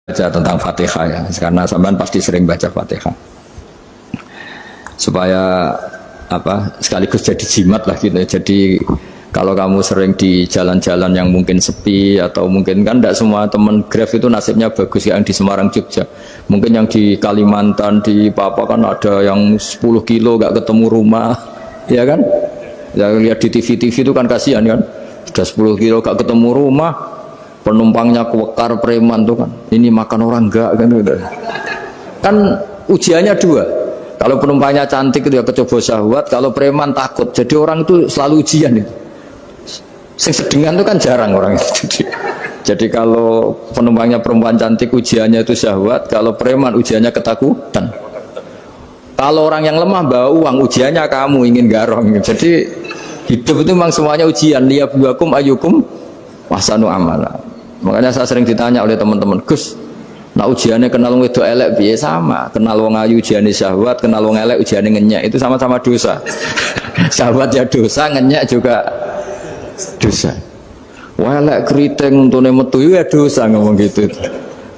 baca tentang Fatihah ya, karena sampean pasti sering baca Fatihah. Supaya apa sekaligus jadi jimat lah gitu. Jadi kalau kamu sering di jalan-jalan yang mungkin sepi atau mungkin kan tidak semua teman Grab itu nasibnya bagus yang di Semarang Jogja. Mungkin yang di Kalimantan di Papua kan ada yang 10 kilo gak ketemu rumah, ya kan? Yang lihat di TV-TV itu kan kasihan kan. Sudah 10 kilo gak ketemu rumah, penumpangnya kewekar preman tuh kan. Ini makan orang enggak kan gitu. Kan ujiannya dua. Kalau penumpangnya cantik itu ya kecoba syahwat, kalau preman takut. Jadi orang itu selalu ujian itu. Sing sedengan itu kan jarang orang itu. Jadi kalau penumpangnya perempuan cantik ujiannya itu syahwat, kalau preman ujiannya ketakutan. Kalau orang yang lemah bawa uang ujiannya kamu ingin garong. Jadi hidup itu memang semuanya ujian. Liyabluwakum ayyukum ahsanu amala. Makanya saya sering ditanya oleh teman-teman, Gus, nah ujiannya kenal wong wedok elek piye? Sama, kenal wong ayu ujiannya syahwat, kenal wong elek ujiannya ngenyek, itu sama-sama dosa. Syahwat ya dosa, ngenyek juga dosa. Wah elek keriting untune metu ya dosa ngomong gitu.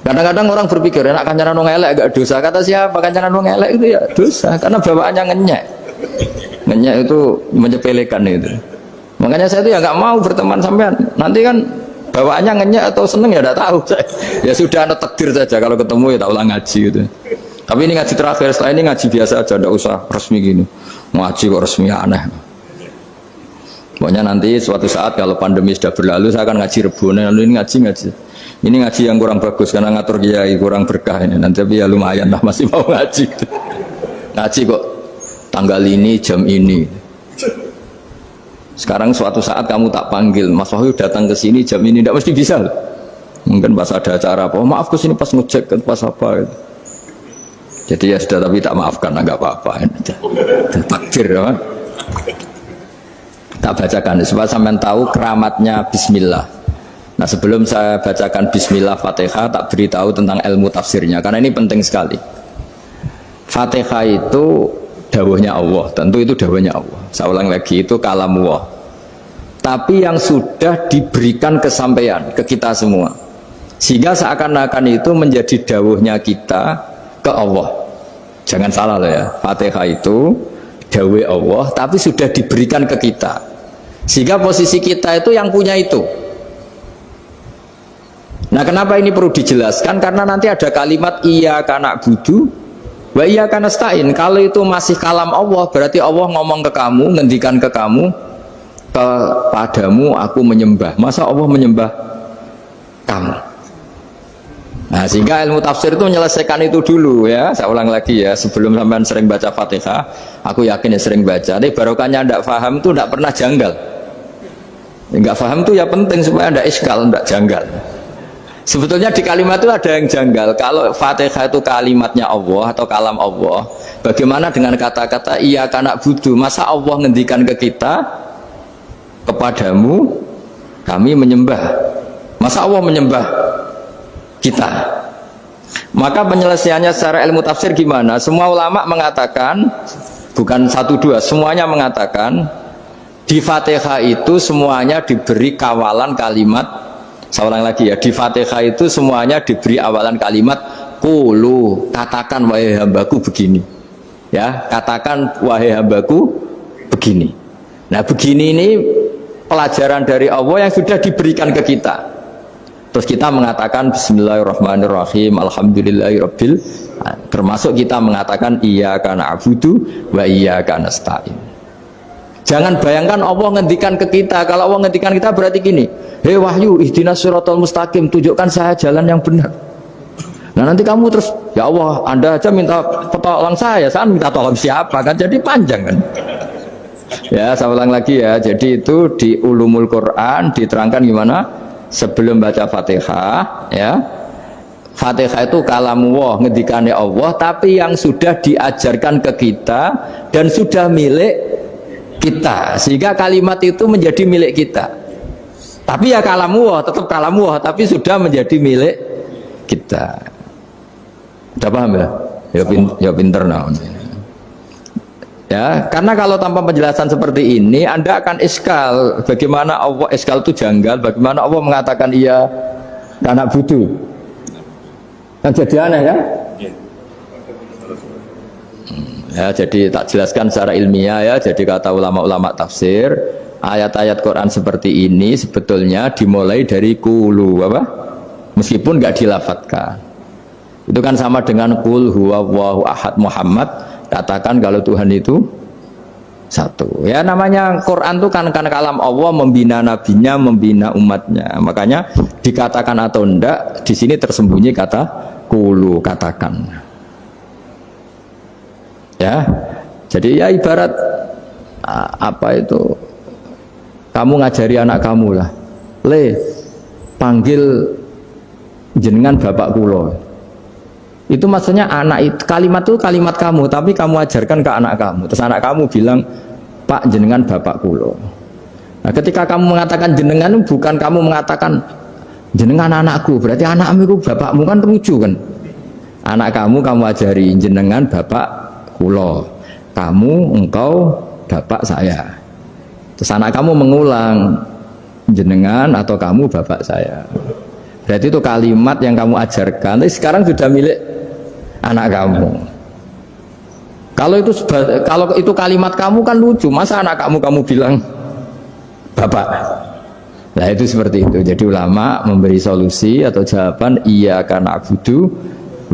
Kadang-kadang orang berpikir enak kancanan wong elek gak dosa. Kata siapa kancanan wong elek itu ya dosa karena bawaannya ngenyek. Ngenyek itu menyepelekan itu. Makanya saya itu ya nggak mau berteman sampean. Nanti kan bawaannya ngenyek atau seneng ya tidak tahu. Ya sudah ada takdir saja kalau ketemu ya tak ulang ngaji gitu. Tapi ini ngaji terakhir, setelah ini ngaji biasa aja, tidak usah resmi gini. Ngaji kok resmi aneh. Pokoknya nanti suatu saat kalau pandemi sudah berlalu saya akan ngaji Rebone, lalu ini ngaji. Ini ngaji yang kurang bagus karena ngatur kiai kurang berkah ini. Nanti tapi ya lumayan lah masih mau ngaji. Ngaji kok tanggal ini jam ini. Sekarang suatu saat kamu tak panggil, Mas Wahyu datang ke sini jam ini, tidak mesti bisa. Mungkin pas ada acara apa, oh, maaf ke sini pas ngecek pas apa. Gitu. Jadi ya sudah tapi tak maafkan, enggak apa-apa. Takdir ya. Tak bacakan supaya sampean tahu keramatnya Bismillah. Nah sebelum saya bacakan Bismillah Fatihah, tak beritahu tentang ilmu tafsirnya karena ini penting sekali. Fatihah itu dawuhnya Allah, tentu itu dawuhnya Allah. Saya ulang lagi, itu kalamullah. Tapi yang sudah diberikan kesampaian ke kita semua, sehingga seakan-akan itu menjadi dawuhnya kita ke Allah. Jangan salah loh ya, Fatihah itu dawuh Allah, tapi sudah diberikan ke kita, sehingga posisi kita itu yang punya itu. Nah kenapa ini perlu dijelaskan? Karena nanti ada kalimat iyyaka na'budu wa iyyaka nasta'in. Kalau itu masih kalam Allah, berarti Allah ngomong ke kamu, ngendikan ke kamu, kepadamu aku menyembah. Masa Allah menyembah kamu? Nah sehingga ilmu tafsir itu menyelesaikan itu dulu ya. Saya ulang lagi ya, sebelum sampean sering baca Fatihah, aku yakin ya sering baca. Tapi barokahnya tidak paham itu tidak pernah janggal. Enggak paham itu ya penting supaya ada iskal, tidak janggal. Sebetulnya di kalimat itu ada yang janggal. Kalau Fatihah itu kalimatnya Allah atau kalam Allah, bagaimana dengan kata-kata iyyaka na'budu? Masa Allah ngendikan ke kita, kepadamu kami menyembah? Masa Allah menyembah kita? Maka penyelesaiannya secara ilmu tafsir gimana? Semua ulama mengatakan, bukan satu dua, semuanya mengatakan di Fatihah itu semuanya diberi kawalan kalimat. Saya ulang lagi ya, di Fatihah itu semuanya diberi awalan kalimat qulu, katakan wahai hambaku begini. Ya, katakan wahai hambaku begini. Nah, begini ini pelajaran dari Allah yang sudah diberikan ke kita. Terus kita mengatakan bismillahirrahmanirrahim, alhamdulillahirabbil alamin. Termasuk kita mengatakan iyyaka na'budu wa iyyaka nasta'in. Jangan bayangkan Allah ngendikan ke kita. Kalau Allah ngendikan kita berarti gini, hei Wahyu, ihdinas siratal mustaqim, tunjukkan saya jalan yang benar. Nah nanti kamu terus, ya Allah, Anda aja minta tolong saya minta tolong siapa kan? Jadi panjang kan? Ya, saya ulang lagi ya. Jadi itu di Ulumul Quran diterangkan gimana? Sebelum baca Fatihah, ya. Fatihah itu kalamullah, ngendikannya Allah, tapi yang sudah diajarkan ke kita dan sudah milik kita, sehingga kalimat itu menjadi milik kita. Tapi ya kalamullah, tetap kalamullah, tapi sudah menjadi milik kita. Udah paham ya? Ya pinter nah. Ya, karena kalau tanpa penjelasan seperti ini, Anda akan iskal. Bagaimana Allah iskal itu janggal? Bagaimana Allah mengatakan iya karena butuh? Kan jadi aneh kan? Ya, jadi tak jelaskan secara ilmiah ya. Jadi kata ulama-ulama tafsir, ayat-ayat Quran seperti ini sebetulnya dimulai dari qulu apa? Meskipun nggak dilafatkan. Itu kan sama dengan qul huwallahu ahad Muhammad, katakan kalau Tuhan itu satu. Ya namanya Quran itu kan kalam Allah, membina nabinya, membina umatnya. Makanya dikatakan atau enggak, di sini tersembunyi kata qulu, katakan. Ya, jadi ya ibarat apa itu, kamu ngajari anak kamu lah, panggil jenengan bapak kulo. Itu maksudnya anak itu, kalimat itu kalimat kamu, tapi kamu ajarkan ke anak kamu. Terus anak kamu bilang, Pak jenengan bapak kulo. Nah ketika kamu mengatakan jenengan, bukan kamu mengatakan jenengan anakku, berarti anakmu itu bapakmu, kan lucu kan? Anak kamu ajari jenengan bapak kulo, kamu engkau bapak saya. Terus anak kamu mengulang jenengan atau kamu bapak saya. Berarti itu kalimat yang kamu ajarkan, tapi sekarang sudah milik anak kamu. Kalau itu kalimat kamu kan lucu, masa anak kamu bilang bapak. Nah itu seperti itu. Jadi ulama memberi solusi atau jawaban iya karena abudu.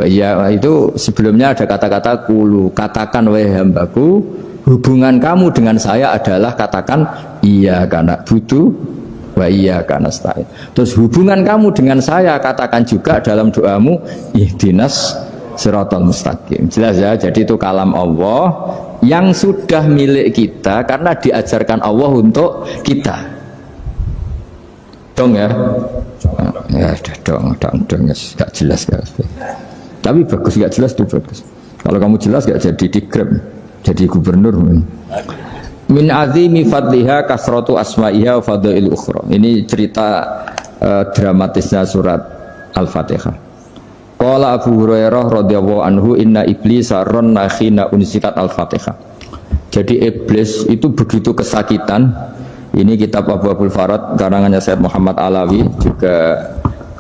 Ya itu sebelumnya ada kata-kata qulu, katakan wahai hambaku, hubungan kamu dengan saya adalah katakan iya karena butuh wa iya karena nasta'in. Terus hubungan kamu dengan saya katakan juga dalam doamu ihdinas siratal mustaqim. Jelas ya, jadi itu kalam Allah yang sudah milik kita karena diajarkan Allah untuk kita. Dong ya? Ya udah dong, gak jelas gak. Tapi bagus, gak jelas itu bagus. Kalau kamu jelas gak jadi digrab, jadi gubernur. Min azimi fadliha kasratu asma'iha wa fadail ukhra. Ini cerita dramatisnya surat Al-Fatihah. Qala Abu Hurairah radhiyallahu anhu inna iblisa ranna khina unzilat Al-Fatihah. Jadi iblis itu begitu kesakitan. Ini kitab Abu Abul Farad karangannya Sayyid Muhammad Alawi, juga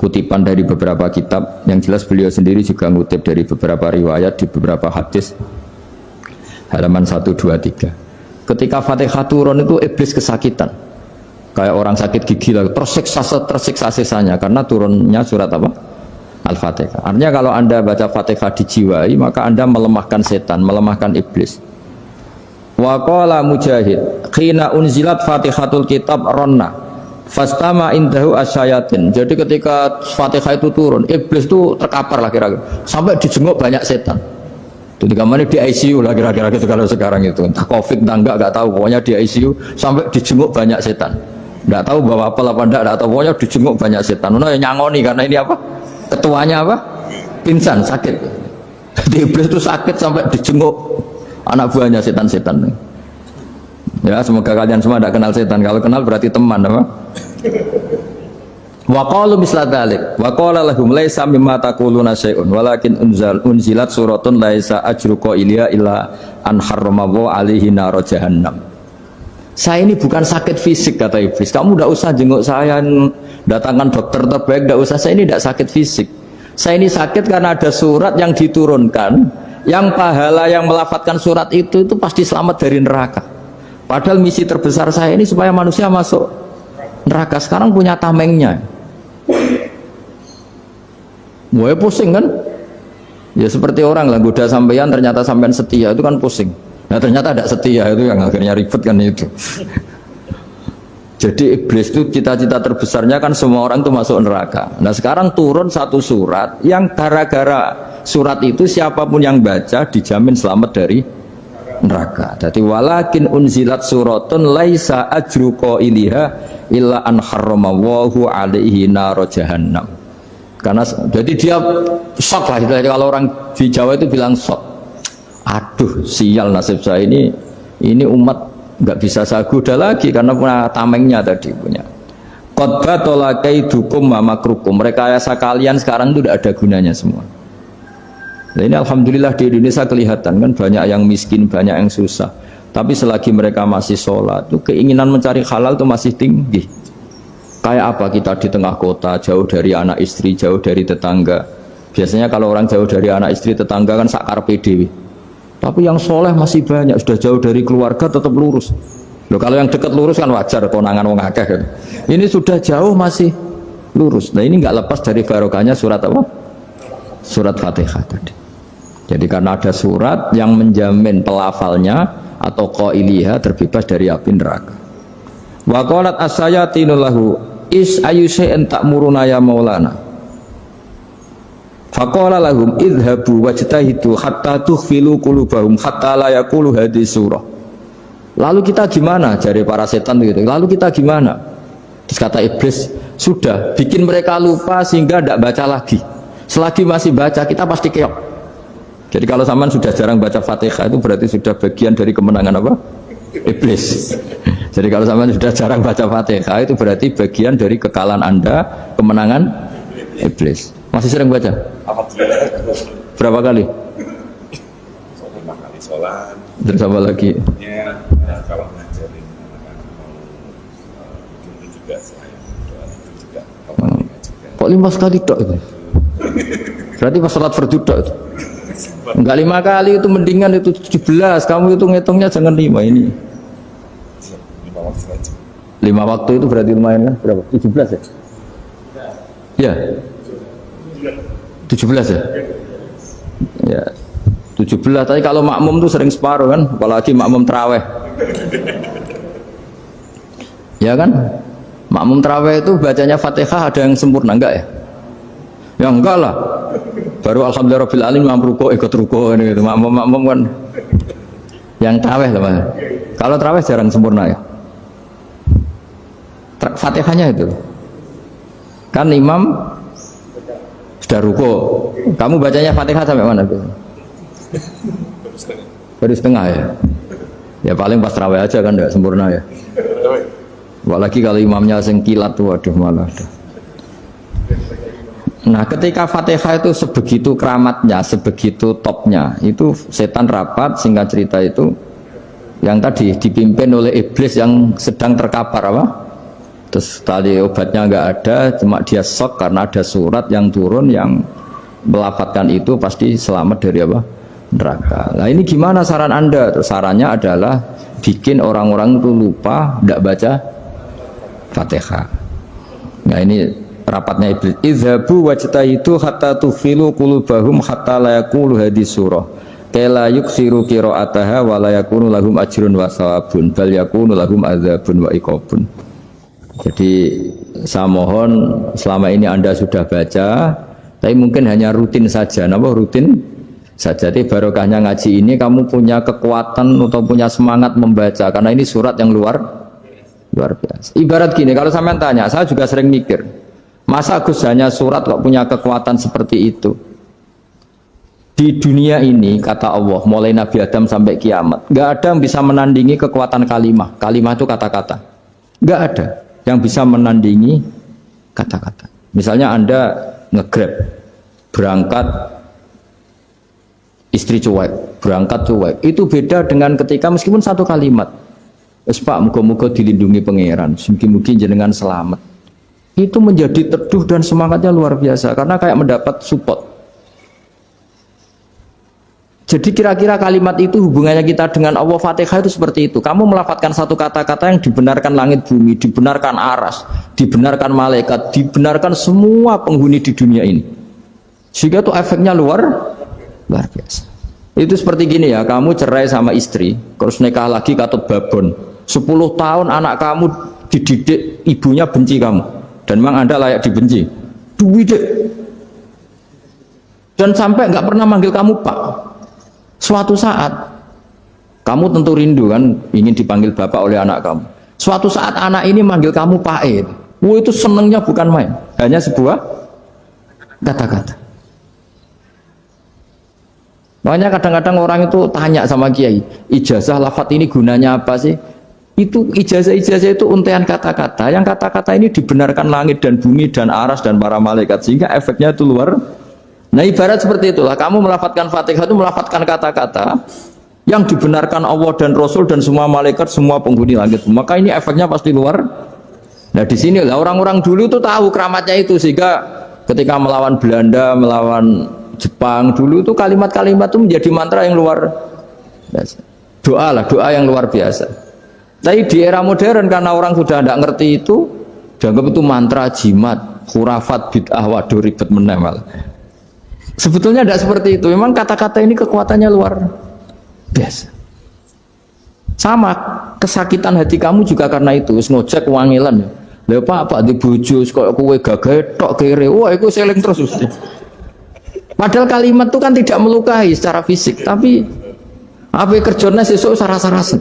kutipan dari beberapa kitab. Yang jelas beliau sendiri juga ngutip dari beberapa riwayat di beberapa hadis, halaman 123. Ketika Fatihah turun itu iblis kesakitan kayak orang sakit gigi lah, tersiksa sisanya karena turunnya surat apa? Al-Fatihah. Artinya kalau anda baca Fatihah dijiwai, maka anda melemahkan setan, melemahkan iblis. Wa qala Mujahid khina unzilat Fatihatul kitab ronna fastama indahu asyayatin. Jadi ketika Fatihah itu turun, iblis itu terkapar lah kira-kira, sampai dijenguk banyak setan. Itu di kamarnya di ICU lah kira-kira gitu kalau sekarang itu. Entah Covid entah enggak tahu, pokoknya di ICU sampai dijenguk banyak setan. Enggak tahu bawa apa enggak tahu, pokoknya dijenguk banyak setan. Nah, nyangoni karena ini apa? Ketuanya apa? Pingsan, sakit. Jadi iblis itu sakit sampai dijenguk anak buahnya setan-setan. Ya, semoga kalian semua tidak kenal setan. Kalau kenal berarti teman, apa? Wa qalu misla dzalik wa qala lahum laisa mimma taquluna syai'un walakin unzilat suratun laisa ajru qailiha illa an harrama alaihi nar jahannam. Saya ini bukan sakit fisik, kata iblis. Kamu tidak usah jenguk saya, datangkan dokter terbaik, tidak usah. Saya ini tidak sakit fisik. Saya ini sakit karena ada surat yang diturunkan, yang pahala yang melafatkan surat itu pasti selamat dari neraka. Padahal misi terbesar saya ini supaya manusia masuk neraka. Sekarang punya tamengnya. Wah pusing kan? Ya seperti orang lah goda sampean, ternyata sampean setia, itu kan pusing. Nah ternyata tidak setia, itu yang akhirnya ribet kan itu. Jadi iblis itu cita-cita terbesarnya kan semua orang itu masuk neraka. Nah sekarang turun satu surat yang gara-gara surat itu siapapun yang baca dijamin selamat dari neraka. Jadi walakin unzilat suratun laisa ajru qailiha illa an harramallahu alaihi nar jahannam. Karena jadi dia shock lah, kalau orang di Jawa itu bilang shock. Aduh sial nasib saya ini umat nggak bisa saya goda lagi karena punya tamengnya tadi punya. Qad batala kaidukum wa makrukum. Rekayasa kalian sekarang itu tidak ada gunanya semua. Nah, ini alhamdulillah di Indonesia kelihatan kan banyak yang miskin, banyak yang susah. Tapi selagi mereka masih sholat, itu keinginan mencari halal itu masih tinggi. Kayak apa kita di tengah kota, jauh dari anak istri, jauh dari tetangga, Biasanya kalau orang jauh dari anak istri tetangga kan sakar PDW. Tapi yang soleh masih banyak, sudah jauh dari keluarga tetap lurus. Loh, kalau yang dekat lurus kan wajar, konangan wong akeh kan. Ini sudah jauh masih lurus. Nah ini nggak lepas dari barokahnya surat apa? Surat Fatihah tadi. Jadi karena ada surat yang menjamin pelafalnya atau qailiha terbebas dari api neraka. Wa qalat as-sayatinu lahu is ayyusa'in ta'muruna ya maulana. Faqala lahum idhabu wajtahidu hatta tukhfilu qulubahum hatta la yaqulu hadhihi surah. Lalu kita gimana? Jari para setan gitu. Lalu kita gimana? Terus kata iblis, sudah bikin mereka lupa sehingga tidak baca lagi. Selagi masih baca kita pasti keok. Jadi kalau sampean sudah jarang baca Fatihah itu berarti sudah bagian dari kemenangan apa? Iblis. Jadi kalau sampean sudah jarang baca Fatihah itu berarti bagian dari kekalahan Anda, kemenangan iblis. Masih sering baca? Berapa kali? 5 kali sholat. Terus apa lagi? Ya, kalau ngajarin anak-anak mau itu juga saya doa itu juga kepalanya juga. Kok 5 kali tok itu? Berarti pas sholat fardu tok itu? Enggak 5 kali itu mendingan itu 17. Kamu itu ngitungnya jangan 5 ini. 5 waktu saja. 5 waktu itu berarti lumayan kan? Berapa? 17 ya? Ya. 17 ya? Ya. 17, tapi kalau makmum tuh sering separuh kan, apalagi makmum terawih. Ya kan? Makmum terawih itu bacanya Fatihah ada yang sempurna enggak ya? Ya enggak lah. Baru alhamdulillahirabbil alamin mampu ruku ikut ruku ini gitu. Makmum kan yang terawih lah Mas. Kalau terawih jarang sempurna ya. Fatihahnya itu. Kan imam sudah ruku. Kamu bacanya Fatihah sampai mana tuh? Baru setengah ya. Ya paling pas terawih aja kan enggak sempurna ya. Apalagi kalau imamnya sing kilat tuh waduh malah. Nah ketika Fatihah itu sebegitu keramatnya, sebegitu topnya, itu setan rapat, singkat cerita itu yang tadi dipimpin oleh iblis yang sedang terkapar apa? Terus tali obatnya nggak ada, cuma dia shock karena ada surat yang turun yang melafatkan itu pasti selamat dari apa? Neraka. Nah ini gimana saran Anda? Terus sarannya adalah bikin orang-orang itu lupa, tidak baca Fatihah. Nah ini rapatnya iblis. Idhabu wajtahidu hatta tufilu qulubahum hatta la yaqulu hadhihi surah. Kala yuksiru qira'ataha wa la yakunu lahum ajrun wa thawabun bal yakunu lahum adzabun wa iqabun. Jadi saya mohon selama ini Anda sudah baca, tapi mungkin hanya rutin saja. Napa rutin saja? Jadi barokahnya ngaji ini kamu punya kekuatan atau punya semangat membaca karena ini surat yang luar biasa. Ibarat gini, kalau sampean tanya, saya juga sering mikir, masa Gus hanya surat kok punya kekuatan seperti itu? Di dunia ini kata Allah, mulai Nabi Adam sampai kiamat, nggak ada yang bisa menandingi kekuatan kalimah. Kalimah itu kata-kata. Nggak ada yang bisa menandingi kata-kata. Misalnya Anda nge-grab, berangkat istri cuek, berangkat cuek. Itu beda dengan ketika meskipun satu kalimat. Wes Pak, muga-muga dilindungi pangeran, mungkin jenengan selamat. Itu menjadi teduh dan semangatnya luar biasa karena kayak mendapat support. Jadi kira-kira kalimat itu hubungannya kita dengan Allah, Fatihah itu seperti itu. Kamu melafadzkan satu kata-kata yang dibenarkan langit bumi, dibenarkan aras, dibenarkan malaikat, dibenarkan semua penghuni di dunia ini. Sehingga itu efeknya luar biasa. Itu seperti gini ya, kamu cerai sama istri, terus nikah lagi katut babon. 10 tahun anak kamu dididik, ibunya benci kamu. Dan memang Anda layak dibenci. Duwidek. Dan sampai nggak pernah manggil kamu Pak. Suatu saat kamu tentu rindu kan ingin dipanggil bapak oleh anak kamu. Suatu saat anak ini manggil kamu Pak E. Itu senengnya bukan main, hanya sebuah kata-kata. Makanya kadang-kadang orang itu tanya sama kiai, ijazah lafadz ini gunanya apa sih? Itu ijazah-ijazah itu untaian kata-kata. Yang kata-kata ini dibenarkan langit dan bumi dan aras dan para malaikat sehingga efeknya itu luar. Nah ibarat seperti itulah, kamu melafadzkan Fatihah itu melafadzkan kata-kata yang dibenarkan Allah dan Rasul dan semua malaikat, semua penghuni langit. Maka ini efeknya pasti luar. Nah di sini lah orang-orang dulu itu tahu keramatnya itu sehingga ketika melawan Belanda, melawan Jepang dulu itu kalimat-kalimat itu menjadi mantra yang luar biasa. Doa yang luar biasa. Tapi di era modern karena orang sudah tidak ngerti itu, dianggap itu mantra, jimat, khurafat, bid'ah, waduh ribet meneh malah. Sebetulnya tidak seperti itu. Memang kata-kata ini kekuatannya luar biasa. Sama kesakitan hati kamu juga karena itu. Ngojek wangilan ya. Lha apa di bojo kok kowe gagah tok kere. Wah, iku seling terus mesti. Padahal kalimat itu kan tidak melukai secara fisik, tapi apa kerjanya sesuk sarasa-rasen.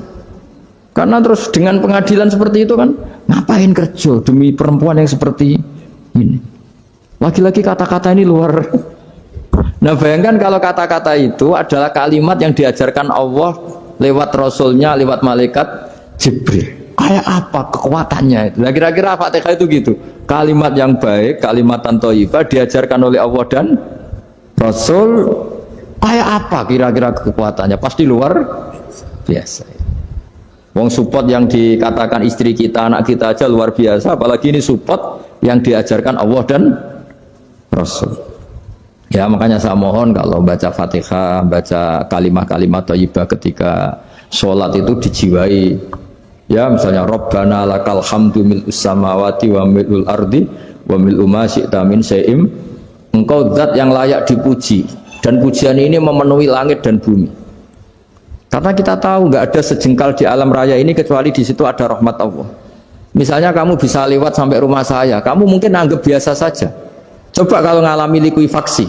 Karena terus dengan pengadilan seperti itu kan, ngapain kerja demi perempuan yang seperti ini? Lagi-lagi kata-kata ini luar. Nah bayangkan kalau kata-kata itu adalah kalimat yang diajarkan Allah lewat Rasulnya, lewat malaikat Jibril. Kayak apa kekuatannya itu? Nah, kira-kira Fatihah itu gitu. Kalimat yang baik, kalimatan thayyibah diajarkan oleh Allah dan Rasul, kayak apa kira-kira kekuatannya? Pasti luar biasa. Wong support yang dikatakan istri kita, anak kita aja luar biasa, apalagi ini support yang diajarkan Allah dan Rasul. Ya makanya saya mohon kalau baca Fatihah, baca kalimat-kalimat thayyibah ketika sholat itu dijiwai. Ya misalnya Rabbana lakal hamdu mil'us samawati wa mil'ul ardi wa mil'u ma syi'ta min syai'im. Engkau zat yang layak dipuji dan pujian ini memenuhi langit dan bumi. Karena kita tahu nggak ada sejengkal di alam raya ini kecuali di situ ada rahmat Allah. Misalnya kamu bisa lewat sampai rumah saya, kamu mungkin anggap biasa saja. Coba kalau ngalami likuifaksi,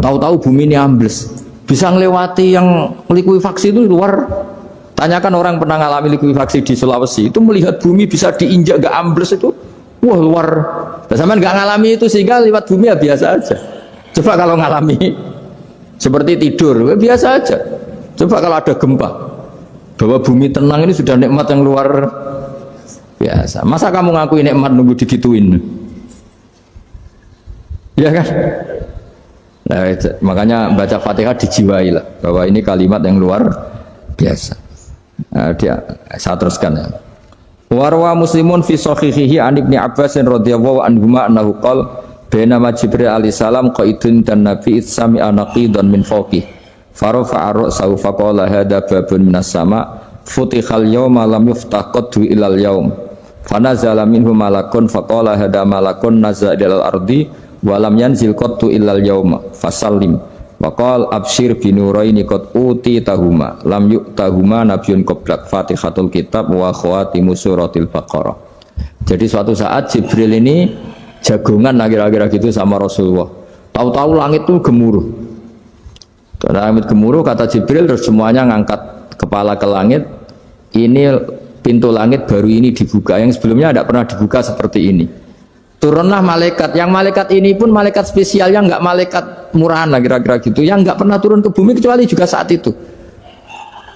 tahu-tahu bumi ini ambles, bisa ngelewati yang likuifaksi itu luar. Tanyakan orang pernah ngalami likuifaksi di Sulawesi, itu melihat bumi bisa diinjak gak ambles itu, wah luar. Sama nggak ngalami itu sehingga lewat bumi ya biasa aja. Coba kalau ngalami seperti tidur, biasa aja. Coba kalau ada gempa, bahwa bumi tenang ini sudah nikmat yang luar biasa. Masa kamu ngakui nikmat nunggu digituin? Ya kan? Nah, makanya baca Fatihah dijiwai lah bahwa ini kalimat yang luar biasa. Nah, saya teruskan ya. Warwa Muslimun fi sahihihi an Ibnu Abbas radhiyallahu anhuma annahu qala bainama Jibril alaihi salam qaidun dan Nabi itsami anaqidan min fawqi farafa'a ra'sahu faqala hadza babun minas sama futihal yawma lam yuftah qaddu ilal yaum fanazala minhu malakun faqala hadza malakun nazala ilal ardi wa lam yanzil qaddu ilal yauma fasallim waqal absyir binuraini qad utitahuma lam yu'tahuma nabiyyun qablak Fatihatul kitab wa khawatimu suratil Baqarah. Jadi suatu saat Jibril ini jagongan kira-kira gitu sama Rasulullah. Tahu-tahu langit itu gemuruh. Karena langit gemuruh kata Jibril terus semuanya ngangkat kepala ke langit. Ini pintu langit baru ini dibuka, yang sebelumnya tidak pernah dibuka seperti ini. Turunlah malaikat, yang malaikat ini pun malaikat spesial, yang nggak malaikat murahan lah kira-kira gitu, yang nggak pernah turun ke bumi kecuali juga saat itu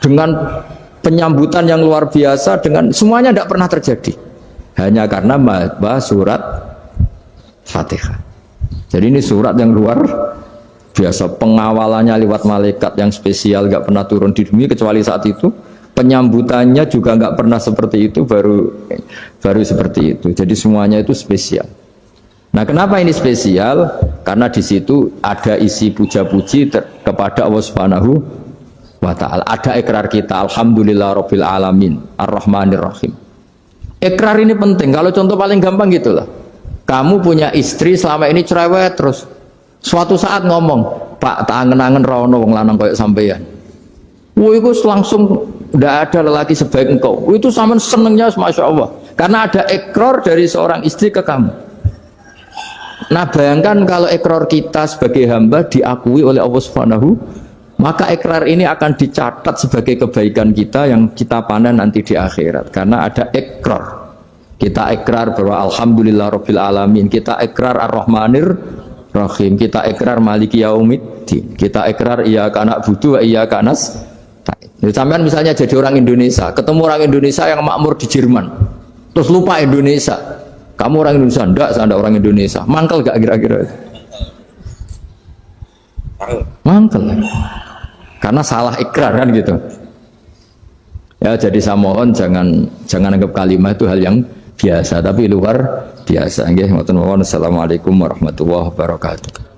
dengan penyambutan yang luar biasa, dengan semuanya tidak pernah terjadi hanya karena bahas surat Fatihah. Jadi ini surat yang luar biasa, pengawalannya lewat malaikat yang spesial, nggak pernah turun di bumi kecuali saat itu, penyambutannya juga nggak pernah seperti itu, baru seperti itu. Jadi semuanya itu spesial. Nah, kenapa ini spesial? Karena di situ ada isi puja-puji kepada Allah Subhanahu wa ta'ala. Ada ikrar kita, alhamdulillahirabbil alamin, arrahmanir rahim. Ikrar ini penting. Kalau contoh paling gampang gitulah. Kamu punya istri selama ini cerewet terus. Suatu saat ngomong, "Pak, tak angen-angen rono wong lanang koyo sampeyan." Wah, itu langsung tidak ada lelaki sebaik engkau. Itu sama senengnya, masya Allah. Karena ada ikrar dari seorang istri ke kamu. Nah, bayangkan kalau ikrar kita sebagai hamba diakui oleh Allah Subhanahu, maka ikrar ini akan dicatat sebagai kebaikan kita yang kita panen nanti di akhirat. Karena ada ikrar. Kita ikrar bahwa alhamdulillahirabbil alamin. Kita ikrar ar-rahmanir rahim. Kita ikrar maliki yaumiddin. Kita ikrar iyyaka na'budu wa iyyaka nasta'in. Sampean misalnya jadi orang Indonesia, ketemu orang Indonesia yang makmur di Jerman, terus lupa Indonesia. Kamu orang Indonesia? Enggak, saya enggak orang Indonesia. Mangkel gak kira-kira? Mangkel. Karena salah ikrar kan gitu. Ya, jadi saya mohon jangan anggap kalimat itu hal yang biasa tapi luar biasa. Nggih, ngoten mawon. Assalamualaikum warahmatullahi wabarakatuh.